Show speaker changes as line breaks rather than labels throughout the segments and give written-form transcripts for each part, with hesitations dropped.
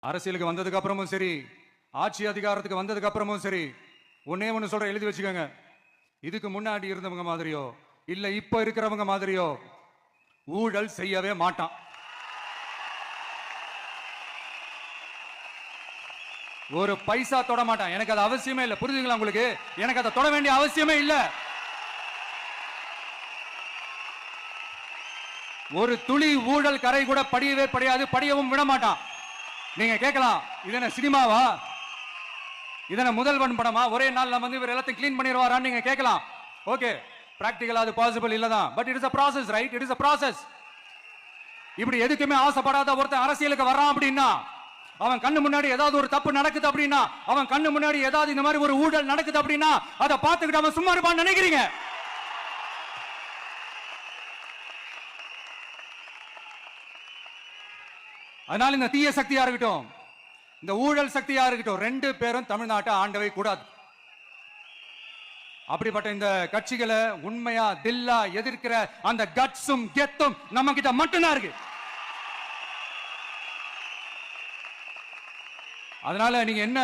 அரசியலுக்கு வந்ததுக்கு அப்புறமும் சரி, ஆட்சி அதிகாரத்துக்கு வந்ததுக்கு அப்புறமும் சரி, ஒன்னே ஒண்ணு சொல்ற, எழுதி வச்சுக்கோங்க. இதுக்கு முன்னாடி இருந்தவங்க மாதிரியோ இல்ல இப்ப இருக்கிறவங்க மாதிரியோ ஊழல் செய்யவே மாட்டான். ஒரு பைசா தொட மாட்டான். எனக்கு அது அவசியமே இல்லை. புரிஞ்சுங்களா உங்களுக்கு? எனக்கு அதை தொட வேண்டிய அவசியமே இல்லை. ஒரு துளி ஊழல் கரை கூட படியவே படியாது, படியவும் விட மாட்டான். நீங்க கேட்கலாம், இது என்ன சினிமாவா, இது என்ன முதல்வன் படமா, ஒரே நாள் நம்ம வந்து இவர் எல்லாத்தையும் கிளீன் பண்ணிடுவாரான்னு நீங்க கேட்கலாம். ஓகே, பிராக்டிகலா அது பாசிபிள் இல்லதான். But it is a process, right? It is a process. இப்படி எதுக்குமே ஆசைப்படாத ஒருத்தன் அரசியலுக்கு வர்றான் அப்படின்னா, அவன் கண்ணு முன்னாடி ஏதாவது ஒரு தப்பு நடக்குது அப்படின்னா, அவன் கண்ணு முன்னாடி ஏதாவது இந்த மாதிரி ஒரு ஊழல் நடக்குது அப்படின்னா, அதை பார்த்துக்கிட்டு அவன் சும்மா இருப்பான்னு நினைக்கிறீங்க? அதனால இந்த தீய சக்தியா இருக்கட்டும், இந்த ஊழல் சக்தியா இருக்கட்டும், ரெண்டு பேரும் தமிழ்நாட்டை ஆண்டவே கூடாது. அப்படிப்பட்ட இந்த கட்சிகளை உண்மையா தில்லா எதிர்க்கிற அந்த கட்ஸும் கெத்தும் நம்ம கிட்ட மட்டும்தான் இருக்கு. அதனால நீங்க என்ன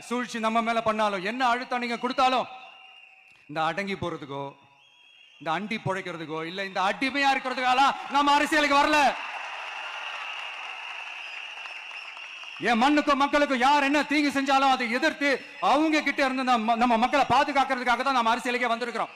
சூழ்ச்சி நம்ம மேல பண்ணாலும், என்ன அழுத்தம் நீங்க கொடுத்தாலும், இந்த அடங்கி போறதுக்கோ, இந்த அண்டி புழைக்கிறதுக்கோ, இல்ல இந்த அடிமையா இருக்கிறதுக்கால நம்ம அரசியலுக்கு வரல. என் மண்ணுக்கும் மக்களுக்கும் யார் என்ன தீங்கு செஞ்சாலும் அதை எதிர்த்து அவங்க கிட்ட இருந்து நம்ம மக்களை பாதுகாக்கிறதுக்காக தான் நம்ம அரசியலுக்கே வந்திருக்கிறோம்.